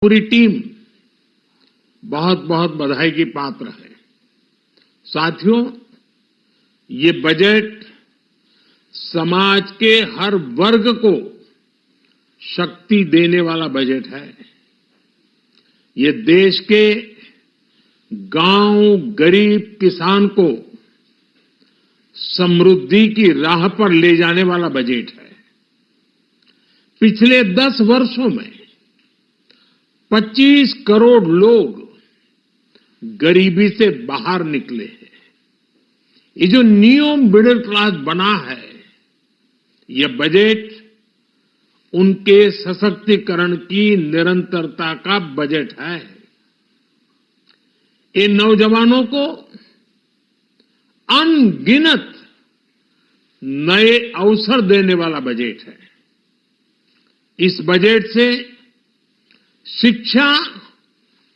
पूरी टीम बहुत बहुत बधाई की पात्र है। साथियों, ये बजट समाज के हर वर्ग को शक्ति देने वाला बजट है। ये देश के गांव, गरीब किसान को समृद्धि की राह पर ले जाने वाला बजट है। पिछले 10 वर्षों में 25 करोड़ लोग गरीबी से बाहर निकले हैं। ये जो न्यू मिडिल क्लास बना है, यह बजट उनके सशक्तिकरण की निरंतरता का बजट है। ये नौजवानों को अनगिनत नए अवसर देने वाला बजट है। इस बजट से शिक्षा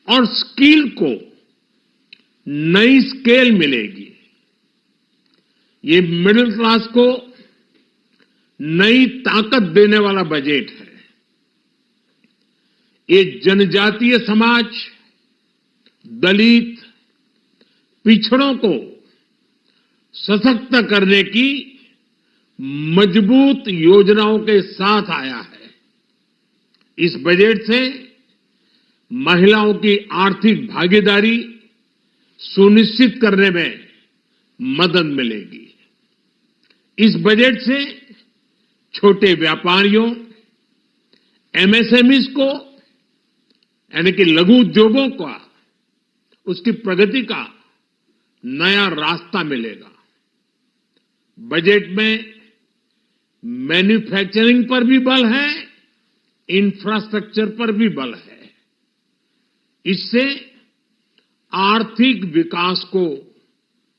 और स्किल को नई स्केल मिलेगी। ये मिडिल क्लास को नई ताकत देने वाला बजट है। ये जनजातीय समाज, दलित, पिछड़ों को सशक्त करने की मजबूत योजनाओं के साथ आया है। इस बजट से महिलाओं की आर्थिक भागीदारी सुनिश्चित करने में मदद मिलेगी। इस बजट से छोटे व्यापारियों, एमएसएमईज को, यानी कि लघु उद्योगों का, उसकी प्रगति का नया रास्ता मिलेगा। बजट में मैन्युफैक्चरिंग पर भी बल है, इंफ्रास्ट्रक्चर पर भी बल है। इससे आर्थिक विकास को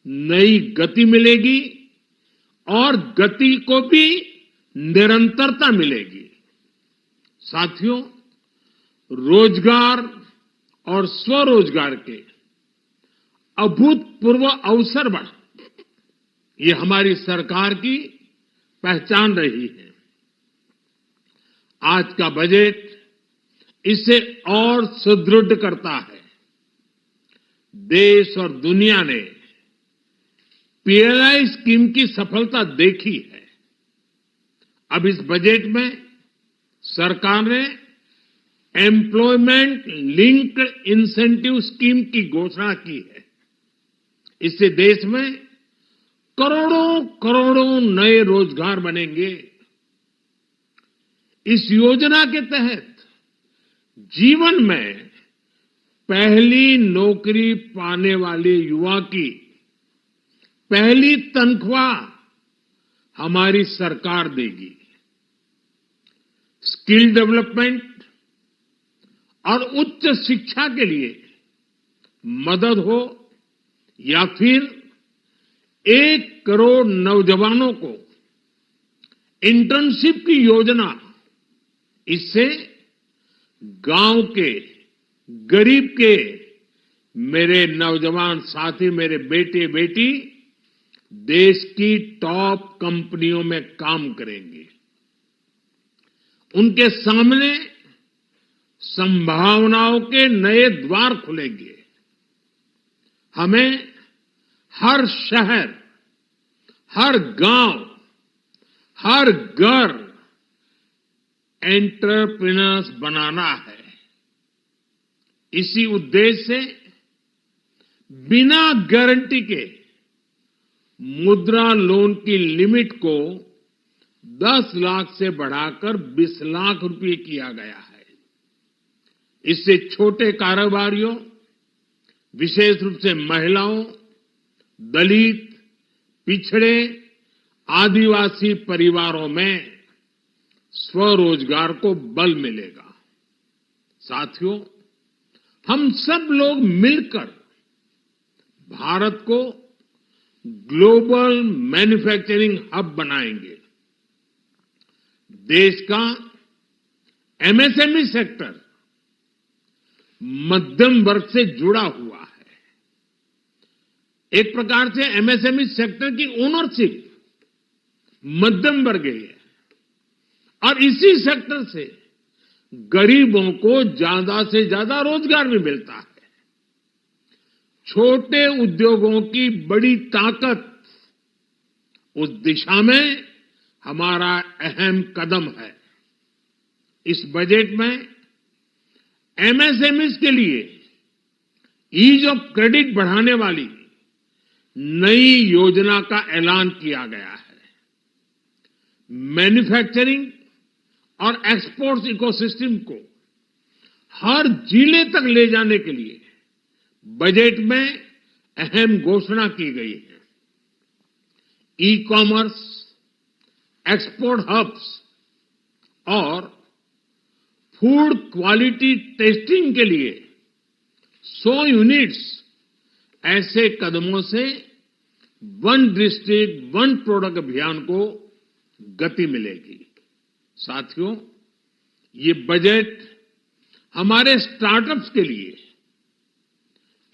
नई गति मिलेगी और गति को भी निरंतरता मिलेगी। साथियों, रोजगार और स्वरोजगार के अभूतपूर्व अवसर बढ़, ये हमारी सरकार की पहचान रही है। आज का बजट इसे और सुदृढ़ करता है। देश और दुनिया ने पीएलआई स्कीम की सफलता देखी है। अब इस बजट में सरकार ने एम्प्लॉयमेंट लिंक्ड इंसेंटिव स्कीम की घोषणा की है। इससे देश में करोड़ों करोड़ों नए रोजगार बनेंगे। इस योजना के तहत जीवन में पहली नौकरी पाने वाले युवा की पहली तनख्वाह हमारी सरकार देगी। स्किल डेवलपमेंट और उच्च शिक्षा के लिए मदद हो या फिर 1 करोड़ नौजवानों को इंटर्नशिप की योजना, इससे गांव के, गरीब के मेरे नौजवान साथी, मेरे बेटे बेटी देश की टॉप कंपनियों में काम करेंगे। उनके सामने संभावनाओं के नए द्वार खुलेंगे। हमें हर शहर, हर गांव, हर घर एंटरप्रेन्योर्स बनाना है। इसी उद्देश्य से बिना गारंटी के मुद्रा लोन की लिमिट को 10 लाख से बढ़ाकर 20 लाख रुपए किया गया है। इससे छोटे कारोबारियों, विशेष रूप से महिलाओं, दलित, पिछड़े, आदिवासी परिवारों में स्वरोजगार को बल मिलेगा। साथियों, हम सब लोग मिलकर भारत को ग्लोबल मैन्युफैक्चरिंग हब बनाएंगे। देश का एमएसएमई सेक्टर मध्यम वर्ग से जुड़ा हुआ है। एक प्रकार से एमएसएमई सेक्टर की ओनरशिप मध्यम वर्ग है और इसी सेक्टर से गरीबों को ज्यादा से ज्यादा रोजगार भी मिलता है। छोटे उद्योगों की बड़ी ताकत उस दिशा में हमारा अहम कदम है। इस बजट में एमएसएमईज के लिए ईज ऑफ क्रेडिट बढ़ाने वाली नई योजना का ऐलान किया गया है। मैन्युफैक्चरिंग और एक्सपोर्ट्स इकोसिस्टम को हर जिले तक ले जाने के लिए बजट में अहम घोषणा की गई है। ई कॉमर्स, एक्सपोर्ट हब्स और फूड क्वालिटी टेस्टिंग के लिए 100 यूनिट्स, ऐसे कदमों से वन डिस्ट्रिक्ट वन प्रोडक्ट अभियान को गति मिलेगी। साथियों, ये बजट हमारे स्टार्टअप्स के लिए,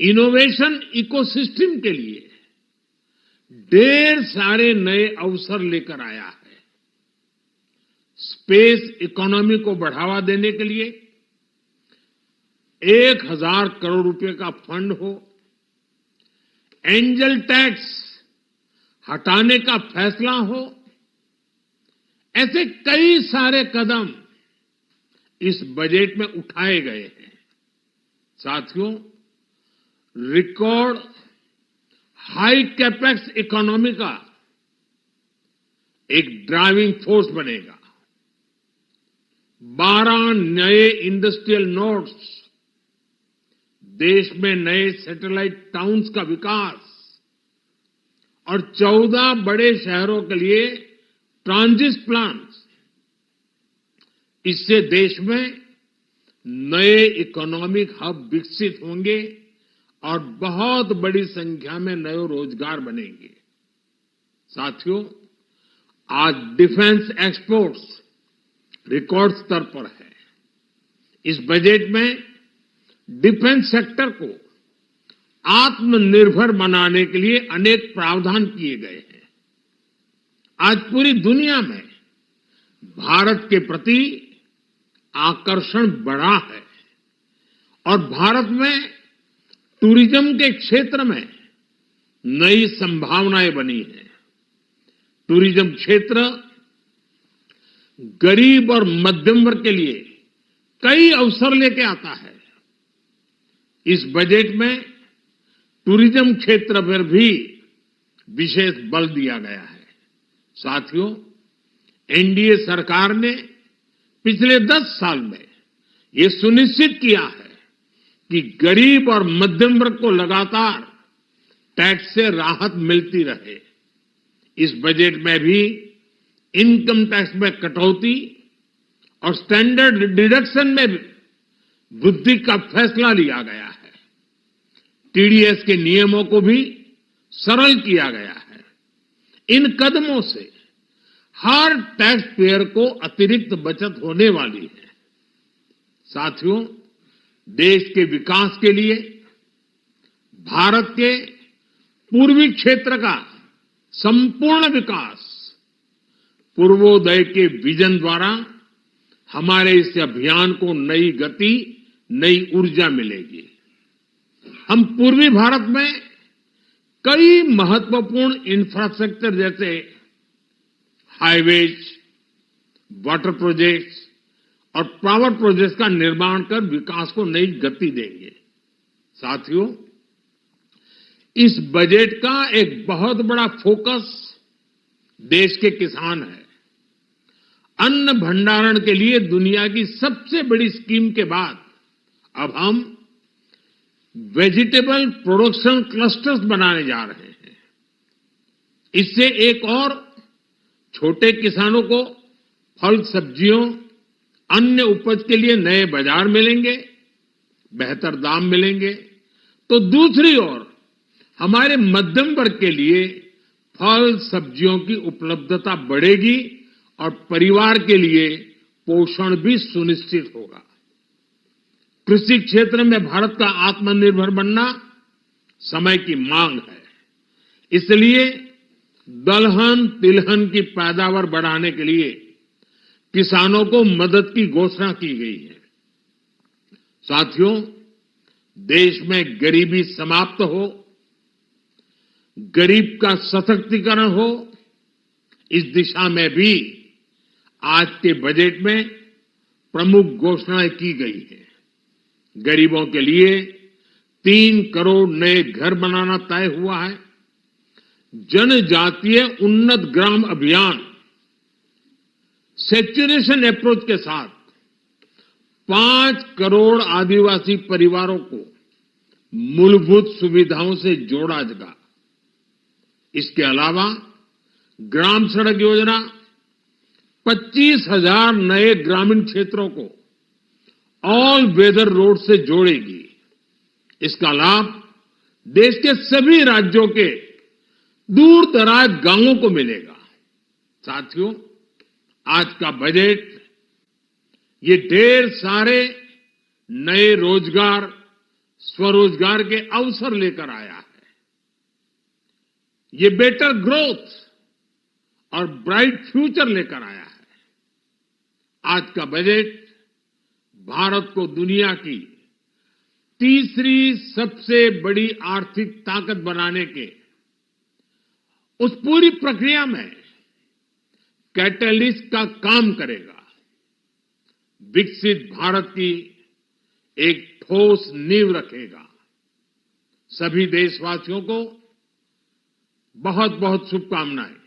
इनोवेशन इकोसिस्टम के लिए ढेर सारे नए अवसर लेकर आया है। स्पेस इकोनॉमी को बढ़ावा देने के लिए 1000 करोड़ रुपए का फंड हो, एंजल टैक्स हटाने का फैसला हो, ऐसे कई सारे कदम इस बजट में उठाए गए हैं। साथियों, रिकॉर्ड हाई कैपेक्स इकोनॉमी का एक ड्राइविंग फोर्स बनेगा। 12 नए इंडस्ट्रियल नोड्स, देश में नए सैटेलाइट टाउन्स का विकास और 14 बड़े शहरों के लिए ट्रांजिट प्लान्स, इससे देश में नए इकोनॉमिक हब विकसित होंगे और बहुत बड़ी संख्या में नए रोजगार बनेंगे। साथियों, आज डिफेंस एक्सपोर्ट्स रिकॉर्ड स्तर पर है। इस बजट में डिफेंस सेक्टर को आत्मनिर्भर बनाने के लिए अनेक प्रावधान किए गए हैं। आज पूरी दुनिया में भारत के प्रति आकर्षण बढ़ा है और भारत में टूरिज्म के क्षेत्र में नई संभावनाएं बनी हैं। टूरिज्म क्षेत्र गरीब और मध्यम वर्ग के लिए कई अवसर लेके आता है। इस बजट में टूरिज्म क्षेत्र पर भी विशेष बल दिया गया है। साथियों, एनडीए सरकार ने पिछले 10 साल में ये सुनिश्चित किया है कि गरीब और मध्यम वर्ग को लगातार टैक्स से राहत मिलती रहे। इस बजट में भी इनकम टैक्स में कटौती और स्टैंडर्ड डिडक्शन में वृद्धि का फैसला लिया गया है। टीडीएस के नियमों को भी सरल किया गया है। इन कदमों से हर टैक्स पेयर को अतिरिक्त बचत होने वाली है। साथियों, देश के विकास के लिए भारत के पूर्वी क्षेत्र का संपूर्ण विकास पूर्वोदय के विजन द्वारा हमारे इस अभियान को नई गति, नई ऊर्जा मिलेगी। हम पूर्वी भारत में कई महत्वपूर्ण इंफ्रास्ट्रक्चर जैसे हाईवेज, वाटर प्रोजेक्ट्स और पावर प्रोजेक्ट्स का निर्माण कर विकास को नई गति देंगे। साथियों, इस बजट का एक बहुत बड़ा फोकस देश के किसान है। अन्न भंडारण के लिए दुनिया की सबसे बड़ी स्कीम के बाद अब हम वेजिटेबल प्रोडक्शन क्लस्टर्स बनाने जा रहे हैं। इससे एक और छोटे किसानों को फल, सब्जियों, अन्य उपज के लिए नए बाजार मिलेंगे, बेहतर दाम मिलेंगे, तो दूसरी ओर हमारे मध्यम वर्ग के लिए फल, सब्जियों की उपलब्धता बढ़ेगी और परिवार के लिए पोषण भी सुनिश्चित होगा। कृषि क्षेत्र में भारत का आत्मनिर्भर बनना समय की मांग है। इसलिए दलहन, तिलहन की पैदावार बढ़ाने के लिए किसानों को मदद की घोषणा की गई है। साथियों, देश में गरीबी समाप्त हो, गरीब का सशक्तिकरण हो, इस दिशा में भी आज के बजट में प्रमुख घोषणाएं की गई है। गरीबों के लिए 3 करोड़ नए घर बनाना तय हुआ है। जनजातीय उन्नत ग्राम अभियान सैचुरेशन अप्रोच के साथ 5 करोड़ आदिवासी परिवारों को मूलभूत सुविधाओं से जोड़ा जाएगा। इसके अलावा ग्राम सड़क योजना 25,000 नए ग्रामीण क्षेत्रों को ऑल वेदर रोड से जोड़ेगी। इसका लाभ देश के सभी राज्यों के दूर दराज गांवों को मिलेगा। साथियों, आज का बजट ये ढेर सारे नए रोजगार, स्वरोजगार के अवसर लेकर आया है। ये बेटर ग्रोथ और ब्राइट फ्यूचर लेकर आया है। आज का बजट भारत को दुनिया की तीसरी सबसे बड़ी आर्थिक ताकत बनाने के उस पूरी प्रक्रिया में कैटलिस्ट का काम करेगा। विकसित भारत की एक ठोस नींव रखेगा। सभी देशवासियों को बहुत बहुत शुभकामनाएं।